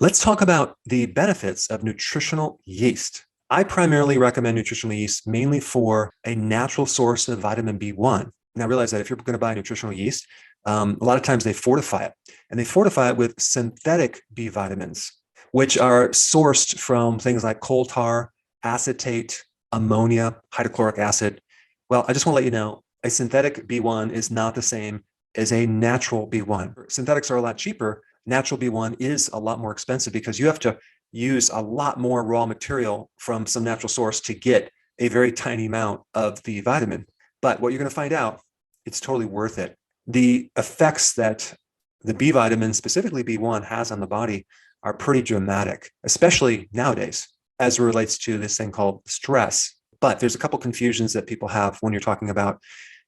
Let's talk about the benefits of nutritional yeast. I primarily recommend nutritional yeast mainly for a natural source of vitamin B1. Now, realize that if you're going to buy nutritional yeast, a lot of times they fortify it, and they fortify it with synthetic B vitamins, which are sourced from things like coal tar, acetate, ammonia, hydrochloric acid. Well, I just want to let you know a synthetic B1 is not the same as a natural B1. Synthetics are a lot cheaper. Natural B1 is a lot more expensive because you have to use a lot more raw material from some natural source to get a very tiny amount of the vitamin. But what you're going to find out, it's totally worth it. The effects that the B vitamin, specifically B1, has on the body are pretty dramatic, especially nowadays as it relates to this thing called stress. But there's a couple confusions that people have when you're talking about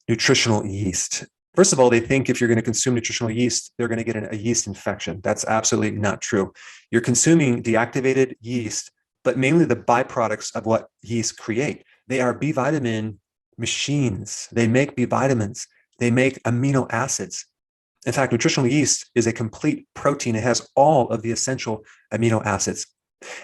nutritional yeast. First of all, they think if you're going to consume nutritional yeast, they're going to get a yeast infection. That's absolutely not true. You're consuming deactivated yeast, but mainly the byproducts of what yeast create. They are B vitamin machines. They make B vitamins. They make amino acids. In fact, nutritional yeast is a complete protein. It has all of the essential amino acids.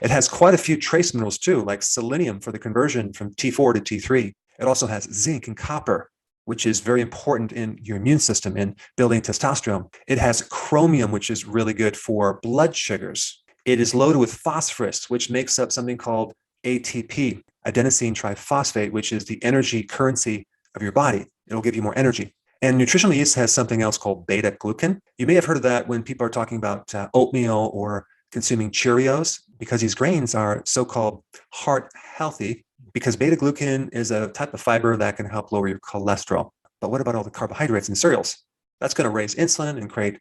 It has quite a few trace minerals too, like selenium for the conversion from T4 to T3. It also has zinc and copper, which is very important in your immune system in building testosterone. It has chromium, which is really good for blood sugars. It is loaded with phosphorus, which makes up something called ATP, adenosine triphosphate, which is the energy currency of your body. It'll give you more energy. And nutritional yeast has something else called beta glucan. You may have heard of that when people are talking about oatmeal or consuming Cheerios, because these grains are so-called heart healthy, because beta glucan is a type of fiber that can help lower your cholesterol. But what about all the carbohydrates in cereals? That's going to raise insulin and create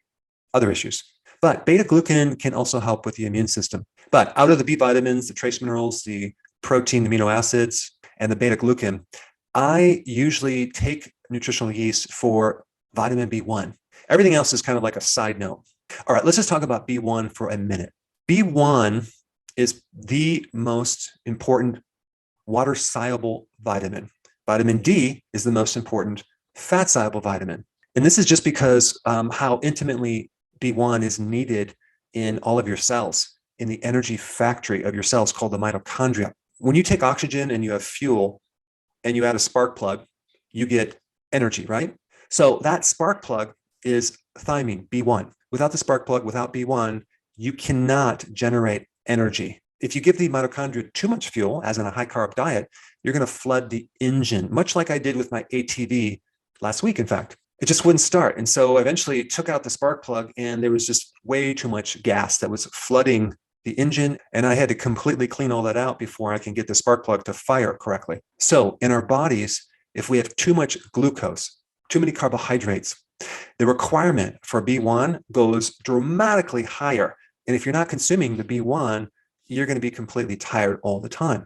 other issues. But beta glucan can also help with the immune system. But out of the B vitamins, the trace minerals, the protein amino acids, and the beta glucan, I usually take nutritional yeast for vitamin B1. Everything else is kind of like a side note. All right, let's just talk about B1 for a minute. B1 is the most important water-soluble vitamin. Vitamin D is the most important fat-soluble vitamin. And this is just because how intimately B1 is needed in all of your cells, in the energy factory of your cells called the mitochondria. When you take oxygen and you have fuel and you add a spark plug, you get energy, right? So that spark plug is thiamine, B1. Without the spark plug, without B1, you cannot generate energy. If you give the mitochondria too much fuel, as in a high-carb diet, you're going to flood the engine, much like I did with my ATV last week, in fact. It just wouldn't start. And so I eventually took out the spark plug, and there was just way too much gas that was flooding the engine, and I had to completely clean all that out before I can get the spark plug to fire correctly. So in our bodies, if we have too much glucose, too many carbohydrates, the requirement for B1 goes dramatically higher. And if you're not consuming the B1, you're going to be completely tired all the time.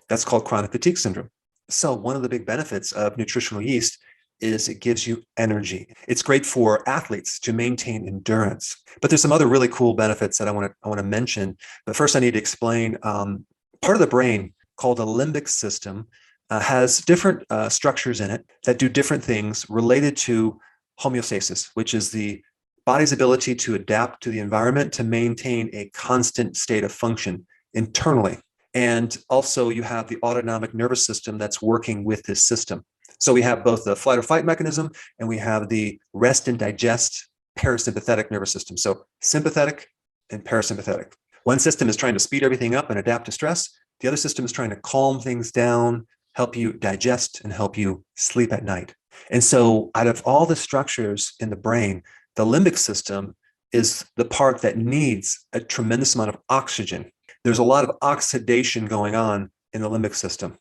That's called chronic fatigue syndrome. So one of the big benefits of nutritional yeast is it gives you energy. It's great for athletes to maintain endurance. But there's some other really cool benefits that I want to mention. But first, I need to explain part of the brain called the limbic system has different structures in it that do different things related to homeostasis, which is the body's ability to adapt to the environment to maintain a constant state of function internally. And also you have the autonomic nervous system that's working with this system. So we have both the flight or fight mechanism and we have the rest and digest parasympathetic nervous system. So sympathetic and parasympathetic. One system is trying to speed everything up and adapt to stress. The other system is trying to calm things down, help you digest, and help you sleep at night. And so out of all the structures in the brain, the limbic system is the part that needs a tremendous amount of oxygen. There's a lot of oxidation going on in the limbic system.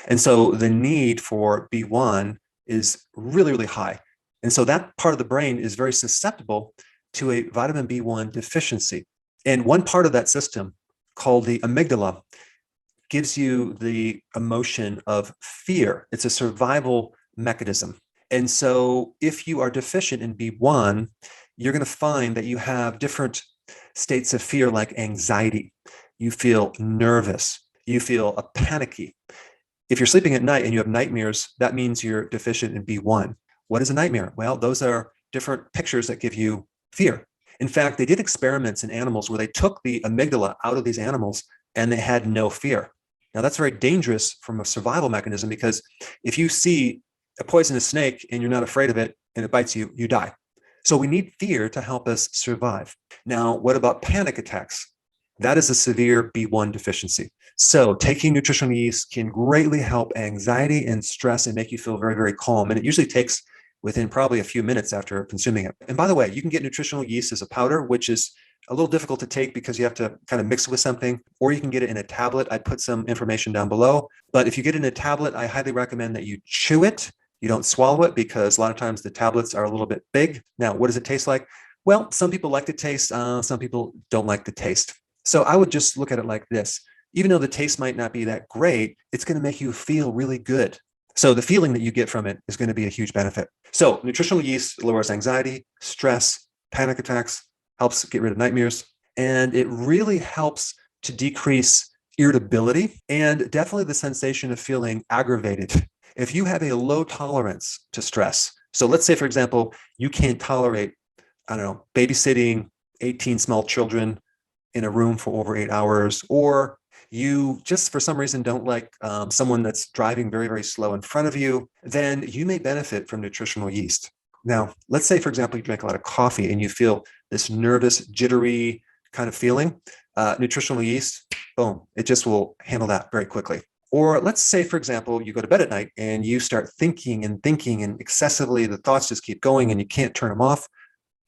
And so the need for B1 is really, really high. And so that part of the brain is very susceptible to a vitamin B1 deficiency. And one part of that system, called the amygdala, gives you the emotion of fear. It's a survival mechanism. And so if you are deficient in B1, you're going to find that you have different states of fear, like anxiety. You feel nervous. You feel panicky. If you're sleeping at night and you have nightmares, that means you're deficient in B1. What is a nightmare? Well, those are different pictures that give you fear. In fact, they did experiments in animals where they took the amygdala out of these animals and they had no fear. Now, that's very dangerous from a survival mechanism, because if you see a poisonous snake and you're not afraid of it and it bites you, you die. So we need fear to help us survive. Now, what about panic attacks? That is a severe B1 deficiency. So taking nutritional yeast can greatly help anxiety and stress and make you feel very, very calm. And it usually takes within probably a few minutes after consuming it. And by the way, you can get nutritional yeast as a powder, which is a little difficult to take because you have to kind of mix it with something, or you can get it in a tablet. I put some information down below. But if you get it in a tablet, I highly recommend that you chew it. You don't swallow it, because a lot of times the tablets are a little bit big. Now, what does it taste like? Well, some people like the taste. Some people don't like the taste. So I would just look at it like this. Even though the taste might not be that great, it's going to make you feel really good. So the feeling that you get from it is going to be a huge benefit. So nutritional yeast lowers anxiety, stress, panic attacks, helps get rid of nightmares, and it really helps to decrease irritability and definitely the sensation of feeling aggravated. If you have a low tolerance to stress, so let's say, for example, you can't tolerate, I don't know, babysitting 18 small children in a room for over 8 hours, or you just for some reason don't like someone that's driving very, very slow in front of you, then you may benefit from nutritional yeast. Now, let's say, for example, you drink a lot of coffee and you feel this nervous, jittery kind of feeling. Nutritional yeast, boom, it just will handle that very quickly. Or let's say, for example, you go to bed at night and you start thinking and excessively, the thoughts just keep going and you can't turn them off.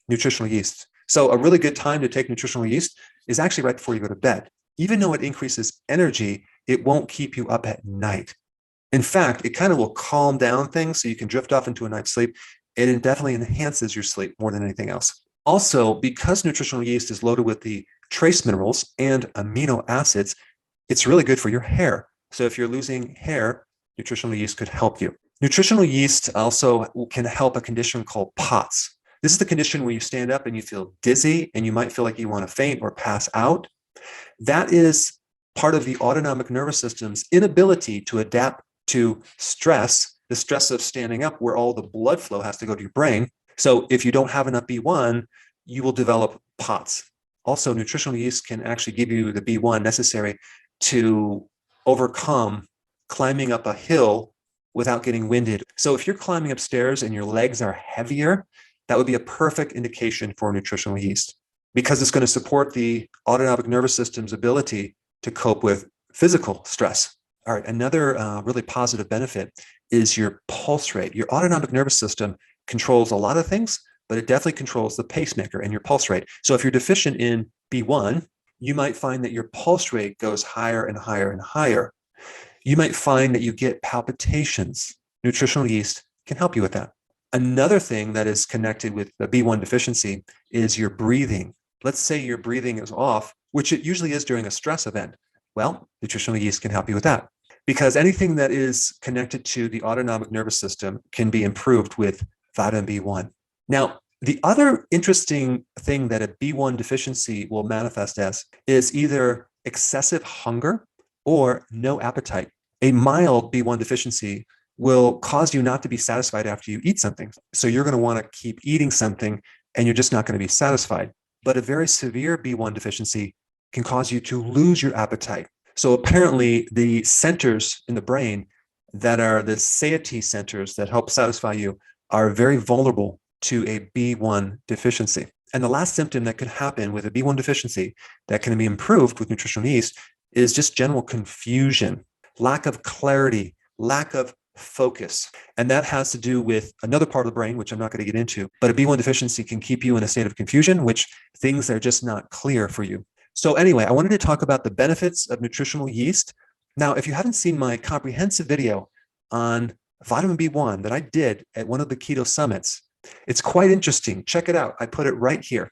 Nutritional yeast. So a really good time to take nutritional yeast is actually right before you go to bed. Even though it increases energy, it won't keep you up at night. In fact, it kind of will calm down things so you can drift off into a night's sleep. It definitely enhances your sleep more than anything else. Also, because nutritional yeast is loaded with the trace minerals and amino acids, it's really good for your hair. So if you're losing hair, nutritional yeast could help you. Nutritional yeast also can help a condition called POTS. This is the condition where you stand up and you feel dizzy and you might feel like you want to faint or pass out. That is part of the autonomic nervous system's inability to adapt to stress, the stress of standing up where all the blood flow has to go to your brain. So if you don't have enough B1, you will develop POTS. Also, nutritional yeast can actually give you the B1 necessary to overcome climbing up a hill without getting winded. So if you're climbing upstairs and your legs are heavier, that would be a perfect indication for nutritional yeast, because it's going to support the autonomic nervous system's ability to cope with physical stress. All right, another really positive benefit is your pulse rate. Your autonomic nervous system controls a lot of things, but it definitely controls the pacemaker and your pulse rate. So if you're deficient in B1, you might find that your pulse rate goes higher and higher and higher. You might find that you get palpitations. Nutritional yeast can help you with that. Another thing that is connected with the B1 deficiency is your breathing. Let's say your breathing is off, which it usually is during a stress event. Well, nutritional yeast can help you with that, because anything that is connected to the autonomic nervous system can be improved with vitamin B1. Now, the other interesting thing that a B1 deficiency will manifest as is either excessive hunger or no appetite. A mild B1 deficiency will cause you not to be satisfied after you eat something. So you're going to want to keep eating something and you're just not going to be satisfied. But a very severe B1 deficiency can cause you to lose your appetite. So apparently the centers in the brain that are the satiety centers that help satisfy you are very vulnerable to a B1 deficiency. And the last symptom that could happen with a B1 deficiency that can be improved with nutritional yeast is just general confusion, lack of clarity, lack of focus. And that has to do with another part of the brain, which I'm not going to get into, but a B1 deficiency can keep you in a state of confusion, which things are just not clear for you. So anyway, I wanted to talk about the benefits of nutritional yeast. Now, if you haven't seen my comprehensive video on vitamin B1 that I did at one of the keto summits, it's quite interesting. Check it out. I put it right here.